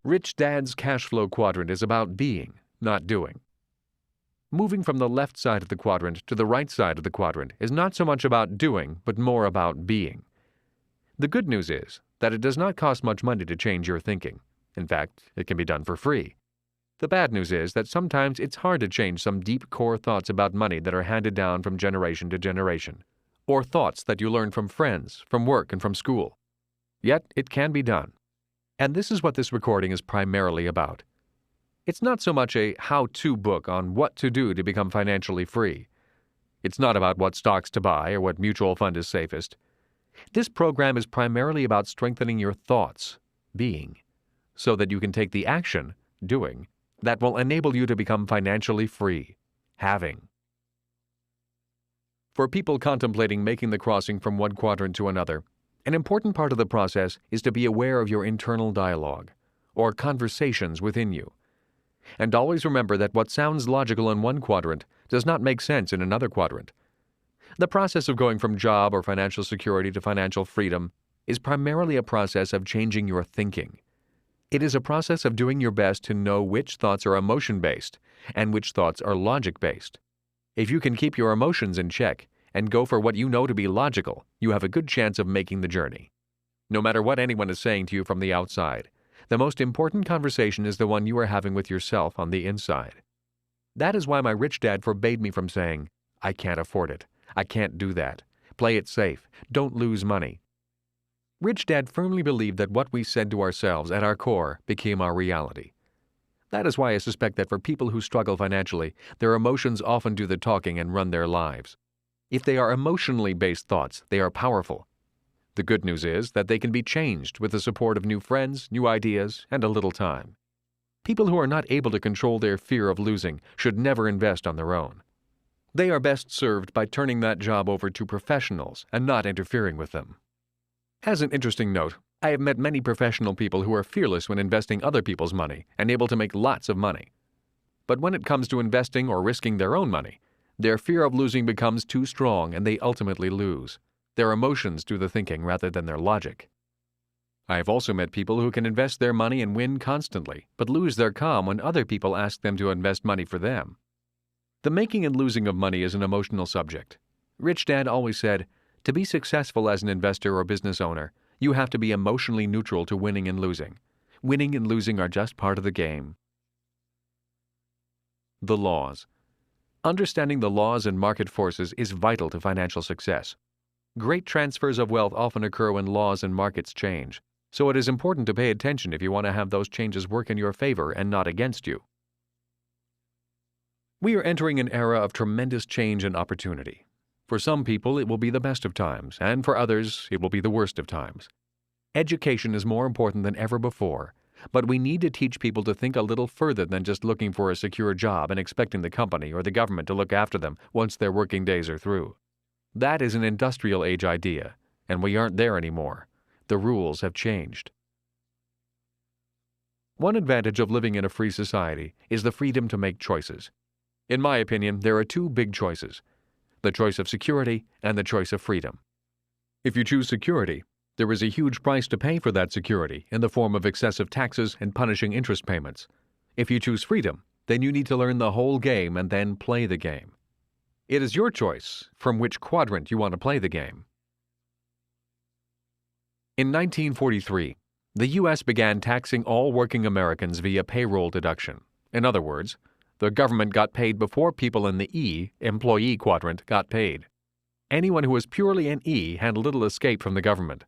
Rich Dad's Cashflow Quadrant is about being, not doing. Moving from the left side of the quadrant to the right side of the quadrant is not so much about doing, but more about being. The good news is that it does not cost much money to change your thinking. In fact, it can be done for free. The bad news is that sometimes it's hard to change some deep core thoughts about money that are handed down from generation to generation, or thoughts that you learn from friends, from work, and from school. Yet, it can be done. And this is what this recording is primarily about. It's not so much a how-to book on what to do to become financially free. It's not about what stocks to buy or what mutual fund is safest. This program is primarily about strengthening your thoughts, being, so that you can take the action, doing, that will enable you to become financially free, having. For people contemplating making the crossing from one quadrant to another, an important part of the process is to be aware of your internal dialogue, or conversations within you. And always remember that what sounds logical in one quadrant does not make sense in another quadrant. The process of going from job or financial security to financial freedom is primarily a process of changing your thinking. It is a process of doing your best to know which thoughts are emotion-based and which thoughts are logic-based. If you can keep your emotions in check and go for what you know to be logical, you have a good chance of making the journey. No matter what anyone is saying to you from the outside, the most important conversation is the one you are having with yourself on the inside. That is why my rich dad forbade me from saying, "I can't afford it. I can't do that. Play it safe. Don't lose money." Rich Dad firmly believed that what we said to ourselves at our core became our reality. That is why I suspect that for people who struggle financially, their emotions often do the talking and run their lives. If they are emotionally based thoughts, they are powerful. The good news is that they can be changed with the support of new friends, new ideas, and a little time. People who are not able to control their fear of losing should never invest on their own. They are best served by turning that job over to professionals and not interfering with them. As an interesting note, I have met many professional people who are fearless when investing other people's money and able to make lots of money. But when it comes to investing or risking their own money, their fear of losing becomes too strong and they ultimately lose. Their emotions do the thinking rather than their logic. I have also met people who can invest their money and win constantly, but lose their calm when other people ask them to invest money for them. The making and losing of money is an emotional subject. Rich Dad always said, to be successful as an investor or business owner, you have to be emotionally neutral to winning and losing. Winning and losing are just part of the game. The laws. Understanding the laws and market forces is vital to financial success. Great transfers of wealth often occur when laws and markets change, so it is important to pay attention if you want to have those changes work in your favor and not against you. We are entering an era of tremendous change and opportunity. For some people, it will be the best of times, and for others, it will be the worst of times. Education is more important than ever before, but we need to teach people to think a little further than just looking for a secure job and expecting the company or the government to look after them once their working days are through. That is an industrial age idea, and we aren't there anymore. The rules have changed. One advantage of living in a free society is the freedom to make choices. In my opinion, there are two big choices: the choice of security and the choice of freedom. If you choose security, there is a huge price to pay for that security in the form of excessive taxes and punishing interest payments. If you choose freedom, then you need to learn the whole game and then play the game. It is your choice from which quadrant you want to play the game. In 1943, the U.S. began taxing all working Americans via payroll deduction. In other words, the government got paid before people in the E, employee quadrant, got paid. Anyone who was purely an E had little escape from the government.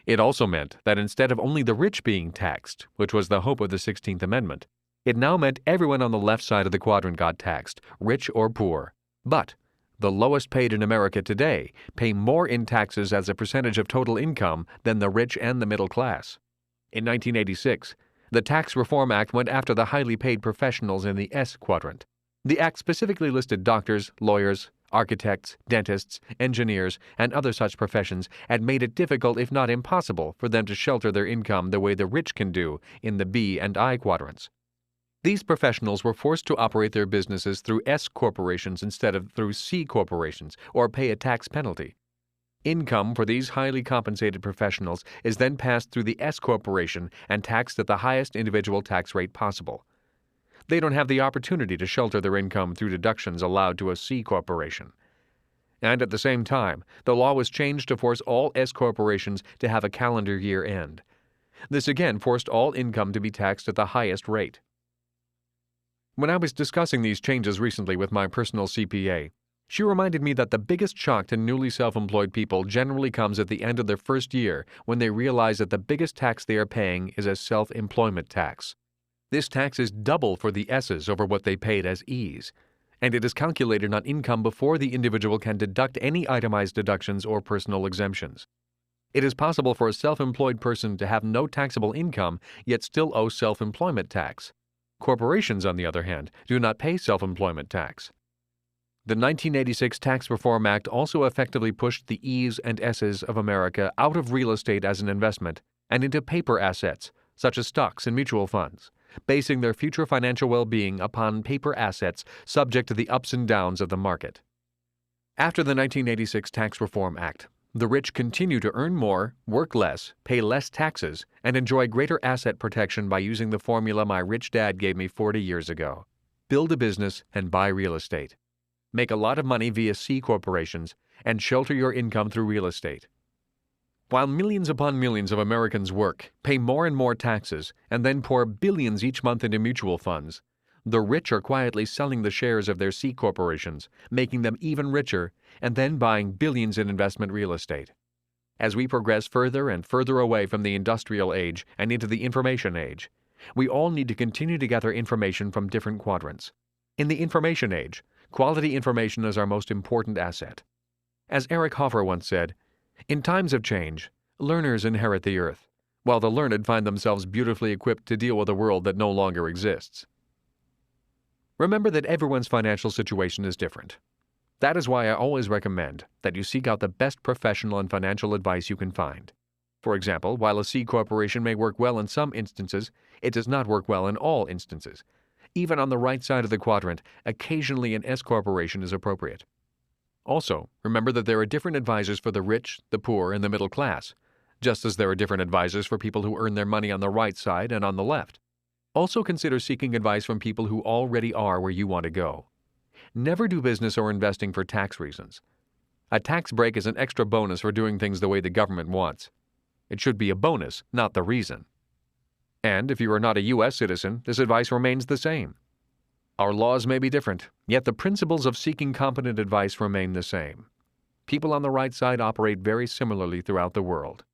It also meant that instead of only the rich being taxed, which was the hope of the 16th Amendment, it now meant everyone on the left side of the quadrant got taxed, rich or poor. But the lowest paid in America today pay more in taxes as a percentage of total income than the rich and the middle class. In 1986, the Tax Reform Act went after the highly paid professionals in the S quadrant. The act specifically listed doctors, lawyers, architects, dentists, engineers, and other such professions, and made it difficult, if not impossible, for them to shelter their income the way the rich can do in the B and I quadrants. These professionals were forced to operate their businesses through S corporations instead of through C corporations, or pay a tax penalty. Income for these highly compensated professionals is then passed through the S corporation and taxed at the highest individual tax rate possible. They don't have the opportunity to shelter their income through deductions allowed to a C corporation. And at the same time, the law was changed to force all S corporations to have a calendar year end. This again forced all income to be taxed at the highest rate. When I was discussing these changes recently with my personal CPA, she reminded me that the biggest shock to newly self-employed people generally comes at the end of their first year when they realize that the biggest tax they are paying is a self-employment tax. This tax is double for the S's over what they paid as E's, and it is calculated on income before the individual can deduct any itemized deductions or personal exemptions. It is possible for a self-employed person to have no taxable income yet still owe self-employment tax. Corporations, on the other hand, do not pay self-employment tax. The 1986 Tax Reform Act also effectively pushed the E's and S's of America out of real estate as an investment and into paper assets, such as stocks and mutual funds, basing their future financial well-being upon paper assets subject to the ups and downs of the market. After the 1986 Tax Reform Act, the rich continue to earn more, work less, pay less taxes, and enjoy greater asset protection by using the formula my rich dad gave me 40 years ago. Build a business and buy real estate. Make a lot of money via C corporations, and shelter your income through real estate. While millions upon millions of Americans work, pay more and more taxes, and then pour billions each month into mutual funds, the rich are quietly selling the shares of their C corporations, making them even richer, and then buying billions in investment real estate. As we progress further and further away from the industrial age and into the information age, we all need to continue to gather information from different quadrants. In the information age, quality information is our most important asset. As Eric Hoffer once said, "In times of change, learners inherit the earth, while the learned find themselves beautifully equipped to deal with a world that no longer exists." Remember that everyone's financial situation is different. That is why I always recommend that you seek out the best professional and financial advice you can find. For example, while a C corporation may work well in some instances, it does not work well in all instances. Even on the right side of the quadrant, occasionally an S corporation is appropriate. Also, remember that there are different advisors for the rich, the poor, and the middle class, just as there are different advisors for people who earn their money on the right side and on the left. Also consider seeking advice from people who already are where you want to go. Never do business or investing for tax reasons. A tax break is an extra bonus for doing things the way the government wants. It should be a bonus, not the reason. And if you are not a U.S. citizen, this advice remains the same. Our laws may be different, yet the principles of seeking competent advice remain the same. People on the right side operate very similarly throughout the world.